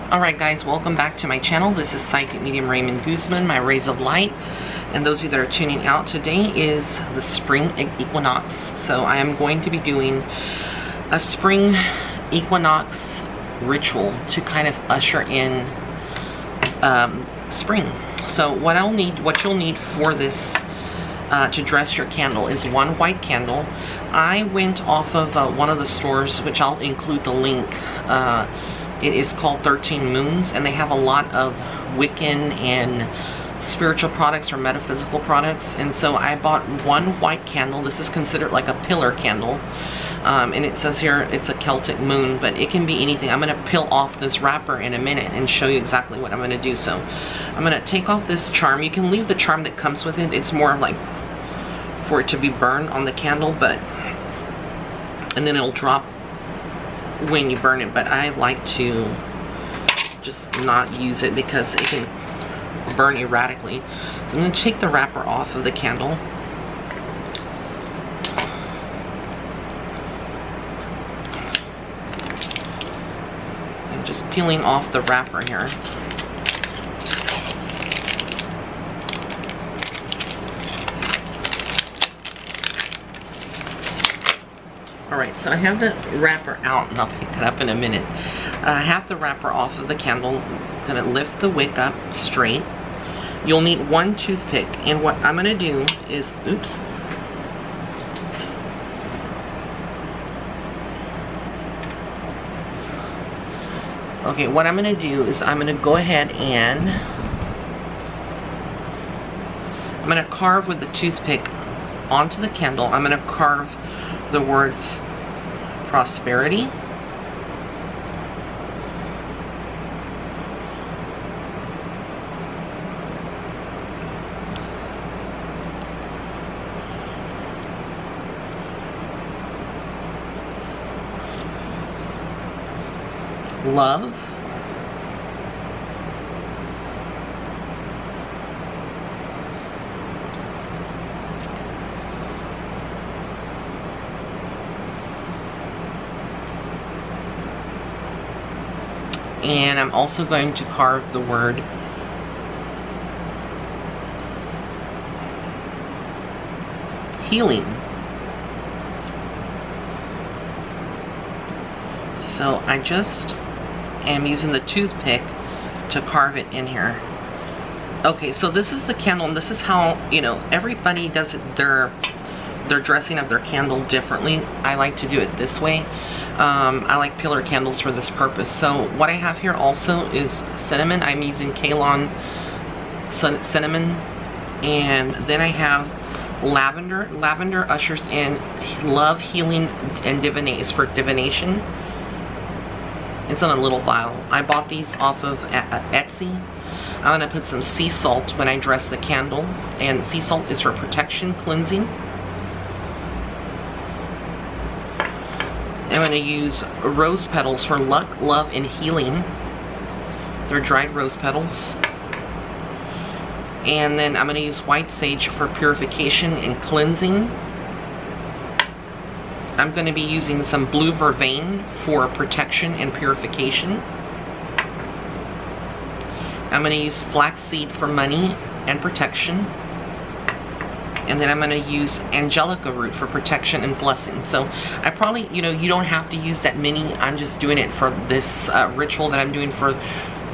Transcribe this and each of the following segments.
Alright guys, welcome back to my channel. This is Psychic Medium Raymond Guzman, my rays of light. And those of you that are tuning out, today is the spring equinox. So I am going to be doing a spring equinox ritual to kind of usher in spring. So what you'll need for this to dress your candle is one white candle. I went off of one of the stores, which I'll include the link. It is called 13 Moons, and they have a lot of Wiccan and spiritual products or metaphysical products. And so I bought one white candle. This is considered like a pillar candle. And it says here it's a Celtic moon, but it can be anything. I'm going to peel off this wrapper in a minute and show you exactly what I'm going to do. So I'm going to take off this charm. You can leave the charm that comes with it. It's more like for it to be burned on the candle, and then it'll drop when you burn it, but I like to just not use it because it can burn erratically. So I'm going to take the wrapper off of the candle. I'm just peeling off the wrapper here. Alright, so I have the wrapper out, and I'll pick that up in a minute. I have the wrapper off of the candle. I'm going to lift the wick up straight. You'll need one toothpick, and what I'm going to do is, oops. Okay, what I'm going to do is I'm going to go ahead and I'm going to carve with the toothpick onto the candle. I'm going to carve the words prosperity, love, and I'm also going to carve the word healing. So I just am using the toothpick to carve it in here. Okay, so this is the candle, and this is how, you know, everybody does it, their dressing of their candle differently. I like to do it this way. I like pillar candles for this purpose. So what I have here also is cinnamon. I'm using Ceylon cinnamon, and then I have lavender. Lavender ushers in love, healing, and is for divination. It's in a little vial. I bought these off of Etsy. I'm going to put some sea salt when I dress the candle, and sea salt is for protection, cleansing. I'm going to use rose petals for luck, love, and healing. They're dried rose petals. And then I'm going to use white sage for purification and cleansing. I'm going to be using some blue vervain for protection and purification. I'm going to use flaxseed for money and protection. And then I'm going to use angelica root for protection and blessing. So I probably, you know, you don't have to use that many. I'm just doing it for this ritual that I'm doing for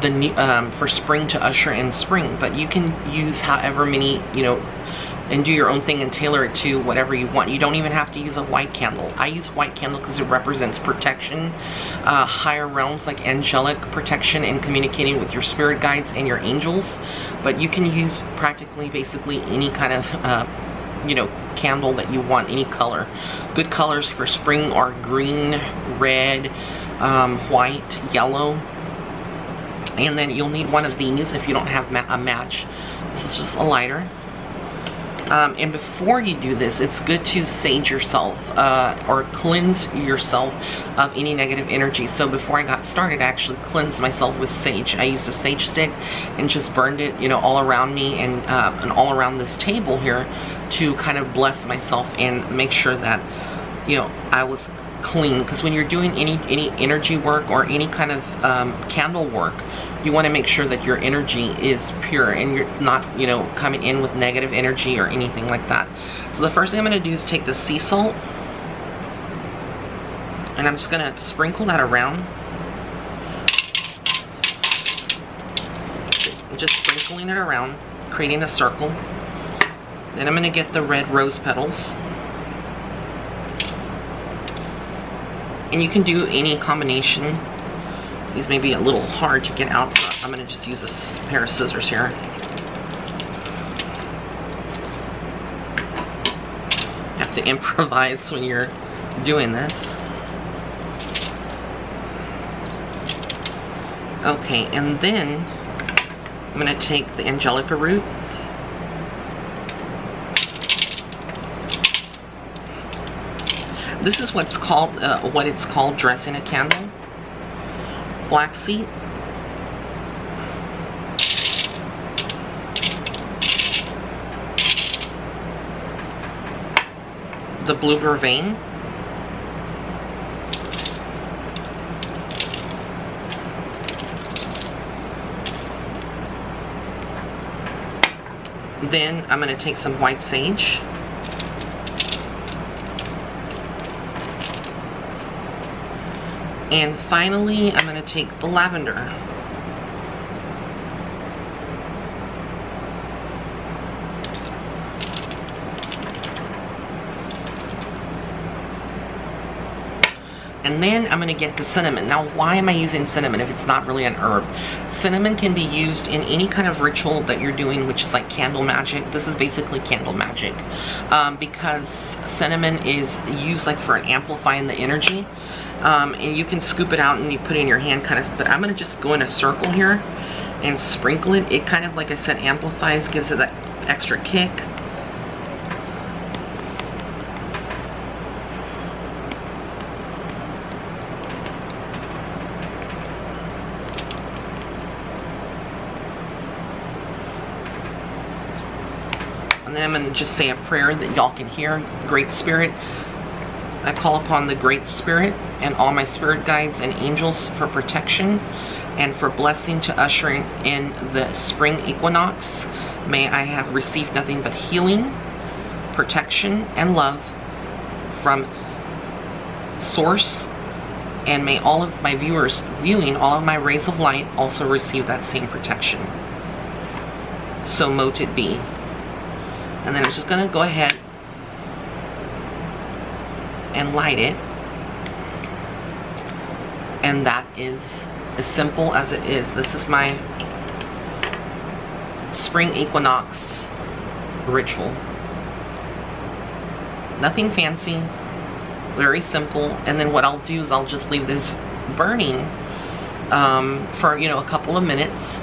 the for spring, to usher in spring. But you can use however many, you know, and do your own thing and tailor it to whatever you want. You don't even have to use a white candle. I use white candle because it represents protection, higher realms like angelic protection and communicating with your spirit guides and your angels. But you can use practically, basically any kind of, you know, candle that you want, any color. Good colors for spring are green, red, white, yellow. And then you'll need one of these if you don't have a match. This is just a lighter. And before you do this, it's good to sage yourself or cleanse yourself of any negative energy. So before I got started, I actually cleansed myself with sage. I used a sage stick and just burned it, you know, all around me and all around this table here to kind of bless myself and make sure that, you know, I was clean, because when you're doing any energy work or any kind of candle work, you want to make sure that your energy is pure and you're not, you know, coming in with negative energy or anything like that. So the first thing I'm going to do is take the sea salt, and I'm just going to sprinkle that around. Just sprinkling it around, creating a circle. Then I'm going to get the red rose petals. And you can do any combination. These may be a little hard to get out, so I'm going to just use a pair of scissors here. You have to improvise when you're doing this. Okay, and then I'm going to take the angelica root. This is what's called, what it's called dressing a candle. Flaxseed. The blue vervain. Then I'm going to take some white sage. And finally, I'm going to take the lavender. And then I'm going to get the cinnamon. Now, why am I using cinnamon if it's not really an herb? Cinnamon can be used in any kind of ritual that you're doing, which is like candle magic. This is basically candle magic, because cinnamon is used like for amplifying the energy. And you can scoop it out and you put it in your hand kind of, but I'm going to just go in a circle here and sprinkle it. It kind of, like I said, amplifies, gives it that extra kick. And then I'm going to just say a prayer that y'all can hear. Great Spirit, I call upon the Great Spirit and all my spirit guides and angels for protection and for blessing to usher in the spring equinox. May I have received nothing but healing, protection, and love from Source, and may all of my viewers viewing all of my rays of light also receive that same protection. So mote it be. And then I'm just going to go ahead and light it. And that is as simple as it is. This is my spring equinox ritual. Nothing fancy, very simple. And then what I'll do is I'll just leave this burning for, you know, a couple of minutes.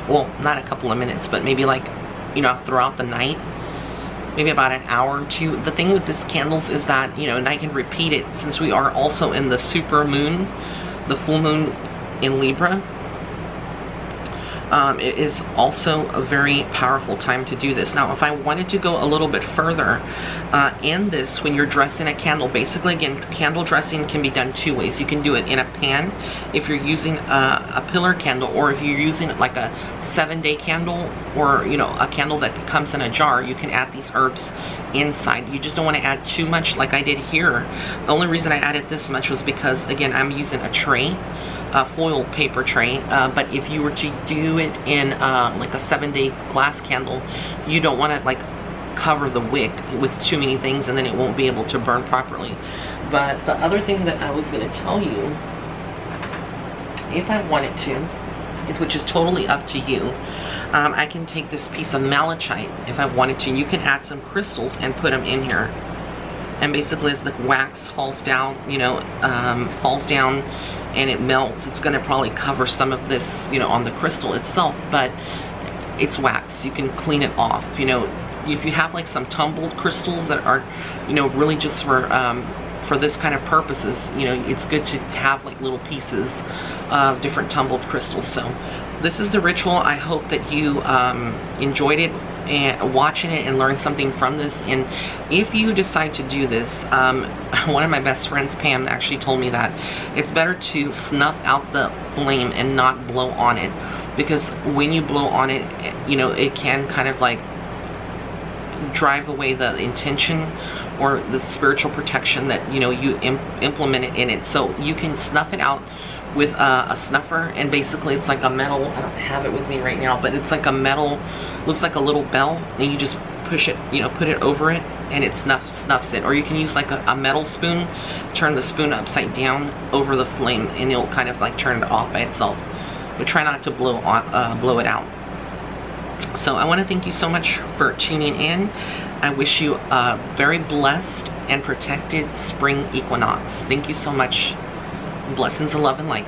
Well, not a couple of minutes, but maybe like, you know, throughout the night. Maybe about an hour or two. The thing with these candles is that, you know, and I can repeat it since we are also in the super moon, the full moon in Libra. It is also a very powerful time to do this. Now, if I wanted to go a little bit further in this, when you're dressing a candle, basically, again, candle dressing can be done two ways. You can do it in a pan if you're using a pillar candle, or if you're using like a 7-day candle, or, you know, a candle that comes in a jar, you can add these herbs inside. You just don't want to add too much like I did here. The only reason I added this much was because, again, I'm using a tray, a foil paper tray, but if you were to do it in like a 7-day glass candle, you don't want to like cover the wick with too many things, and then it won't be able to burn properly. But the other thing that I was going to tell you, if I wanted to, which is totally up to you, I can take this piece of malachite if I wanted to. You can add some crystals and put them in here. And basically, as the wax falls down, you know, falls down and it melts, it's going to probably cover some of this, you know, on the crystal itself, but it's wax. You can clean it off. You know, if you have like some tumbled crystals that are, you know, really just for this kind of purposes, you know, it's good to have like little pieces of different tumbled crystals. So this is the ritual. I hope that you enjoyed it, and watching it and learn something from this. And if you decide to do this, one of my best friends, Pam, actually told me that it's better to snuff out the flame and not blow on it, because when you blow on it, you know, it can kind of like drive away the intention or the spiritual protection that, you know, you implemented in it. So you can snuff it out with a snuffer, and basically it's like a metal, I don't have it with me right now, but it's like a metal, looks like a little bell, and you just push it, you know, put it over it, and it snuffs it. Or you can use like a metal spoon, turn the spoon upside down over the flame, and it'll kind of like turn it off by itself. But try not to blow it out. So I want to thank you so much for tuning in. I wish you a very blessed and protected spring equinox. Thank you so much. Blessings of love and light.